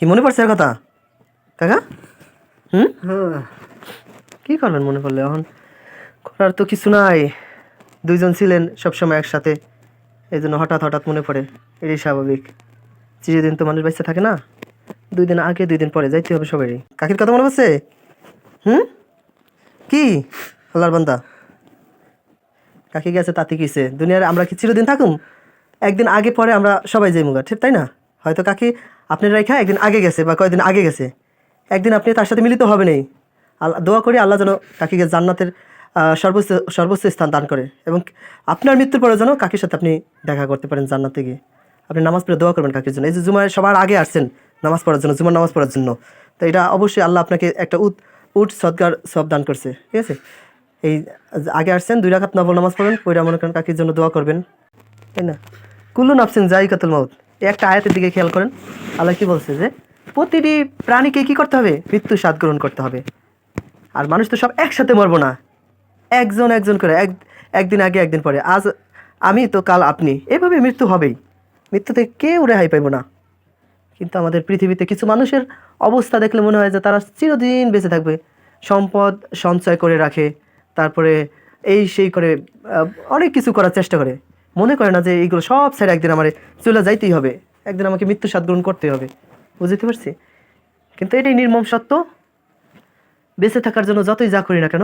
কি মনে পড়ছে এর কথা কাকা? কি করবেন মনে পড়লে? এখন করার তো কিছু নাই, দুইজন ছিলেন সবসময় একসাথে, এই জন্য হঠাৎ হঠাৎ মনে পড়ে, এটাই স্বাভাবিক। চিরদিন তো মানুষ বেঁচে থাকে না, 2 দিন আগে 2 দিন পরে যাইতে হবে সবারই। কাকির কথা মনে পড়ছে? কি আল্লাহর বান্দা, কাকি গেছে তাতে কিছে, দুনিয়ার আমরা কি চিরদিন থাকুম? একদিন আগে পরে আমরা সবাই যাই মুগা, ঠিক তাই না? হয়তো কাকি আপনার রেখা একদিন আগে গেছে বা কয়েকদিন আগে গেছে, একদিন আপনি তার সাথে মিলিত হবে নেই। দোয়া করি আল্লাহ যেন কাকিকে জান্নাতের সর্বোচ্চ সর্বোচ্চ স্থান দান করে, এবং আপনার মৃত্যুর পরে যেন কাকির সাথে আপনি দেখা করতে পারেন জান্নাতে গিয়ে। আপনি নামাজ পড়ে দোয়া করবেন কাকির জন্য। এই যে জুমায় সবার আগে আসছেন নামাজ পড়ার জন্য, জুমার নামাজ পড়ার জন্য, তো এটা অবশ্যই আল্লাহ আপনাকে একটা উট সদকার সব দান করছে, ঠিক আছে? এই আগে আসছেন, 2 রাকাত নফল নামাজ পড়বেন, পড়ে মনে করেন কাকির জন্য দোয়া করবেন, তাই না? কুল্লু নাফসিন যায়কাতুল মাউত, এই একটা আয়াতের দিকে খেয়াল করেন। আল্লাহ কি বলছে যে প্রতিটি প্রাণীকে কি করতে হবে? মৃত্যু স্বাদ গ্রহণ করতে হবে। আর মানুষ তো সব একসাথে মরবো না, একজন একজন করে, একদিন আগে একদিন পরে, আজ আমি তো কাল আপনি, এভাবে মৃত্যু হবেই। মৃত্যু থেকে কেউ রেহাই পাইব না। কিন্তু আমাদের পৃথিবীতে কিছু মানুষের অবস্থা দেখলে মনে হয় যে তারা চিরদিন বেঁচে থাকবে, সম্পদ সঞ্চয় করে রাখে, তারপরে এই সেই করে অনেক কিছু করার চেষ্টা করে, মনে করে না যে এইগুলো সব ছেড়ে একদিন আমার চলে যাইতেই হবে, একদিন আমাকে মৃত্যু স্বাদ গ্রহণ করতেই হবে। বুঝতে পারছি? কিন্তু এটাই নির্মম সত্য, বেঁচে থাকার জন্য যতই যা করি না কেন,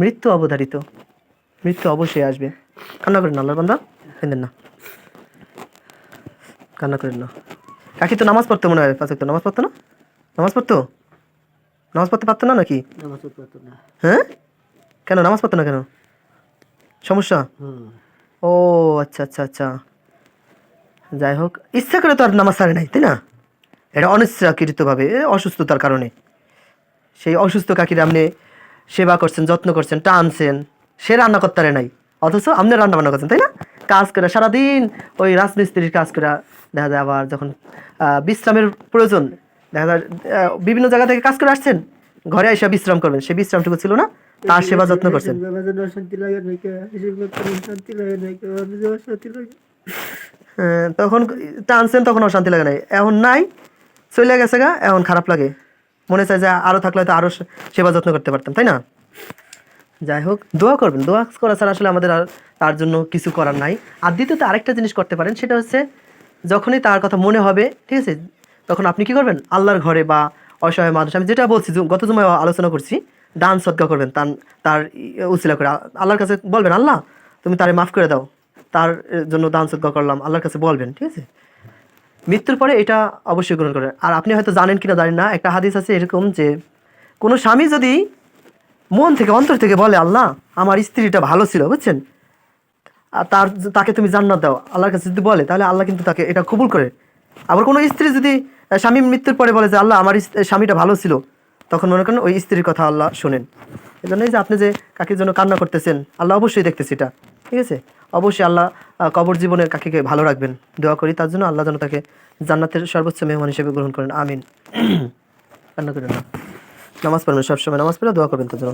মৃত্যু অবধারিত, মৃত্যু অবশ্যই আসবে। কান্না করেন না আল্লাহর বান্দা, কেঁদেন না, কান্না করেন না। কাকি তো নামাজ পড়তে মনে হয়, 5 ওয়াক্ত নামাজ পড়তো না? নামাজ পড়তো? নামাজ পড়তে পারতো না নাকি? হ্যাঁ, কেন নামাজ পড়তো না কেন? সমস্যা? ও আচ্ছা আচ্ছা আচ্ছা, যাই হোক, ইচ্ছা করে তো আর নামাজ ছাড়ে নাই, তাই না? এটা অনিচ্ছাকৃতভাবে, অসুস্থতার কারণে। সেই অসুস্থ কাকির আপনি সেবা করছেন, যত্ন করছেন, টানছেন, সে রান্না করতে পারে নাই, অথচ আপনি রান্না বান্না করছেন, তাই না? কাজ করে সারাদিন, ওই রাজমিস্ত্রির কাজ করে দেখা যায়, আবার যখন বিশ্রামের প্রয়োজন দেখা যায়, বিভিন্ন জায়গা থেকে কাজ করে আসছেন, ঘরে এসে বিশ্রাম করবেন, সেই বিশ্রামটুকু ছিল না, তার সেবা যত্ন করছেন। তখন টানছেন, তখন অশান্তি লাগে নাই, এখন নাই, চলে গেছে গা, এখন খারাপ লাগে, মনে চায় যে আরও থাকলে হয়তো আরও সেবা যত্ন করতে পারতাম, তাই না? যাই হোক, দোয়া করবেন, দোয়া করা ছাড়া আসলে আমাদের আর তার জন্য কিছু করার নাই। আর দ্বিতীয়ত আরেকটা জিনিস করতে পারেন, সেটা হচ্ছে যখনই তার কথা মনে হবে, ঠিক আছে, তখন আপনি কি করবেন? আল্লাহর ঘরে বা অসহায় মানুষ, আমি যেটা বলছি গত জুমায় আলোচনা করছি, দান সদকা করবেন, তার উসিলা করে আল্লাহর কাছে বলবেন, আল্লাহ তুমি তারে মাফ করে দাও, তার জন্য দান সদকা করলাম, আল্লাহর কাছে বলবেন, ঠিক আছে? মৃত্যুর পরে এটা অবশ্যই গ্রহণ করেন। আর আপনি হয়তো জানেন কিনা জানেন না, একটা হাদিস আছে এরকম যে কোনো স্বামী যদি মন থেকে অন্তর থেকে বলে, আল্লাহ আমার স্ত্রীটা ভালো ছিল, বুঝছেন, আর তাকে তুমি জান্নাত দাও, আল্লাহর কাছে যদি বলে, তাহলে আল্লাহ কিন্তু তাকে এটা কবুল করে। আবার কোনো স্ত্রী যদি স্বামী মৃত্যুর পরে বলে যে আল্লাহ আমার স্বামীটা ভালো ছিল, তখন মনে করেন ওই স্ত্রীর কথা আল্লাহ শোনেন। এই জন্যই যে আপনি যে কাকির জন্য কান্না করতেছেন, আল্লাহ অবশ্যই দেখতেছি এটা, ঠিক আছে? অবশ্যই আল্লাহ কবর জীবনের কাকিকে ভালো রাখবেন, দোয়া করি তার জন্য, আল্লাহ যেন তাকে জান্নাতের সর্বোচ্চ মেহমান হিসেবে গ্রহণ করেন, আমিন। কান্না করেন না, নামাজ পড়বেন, সবসময় নামাজ পড়ে দোয়া করবেন তার জন্য।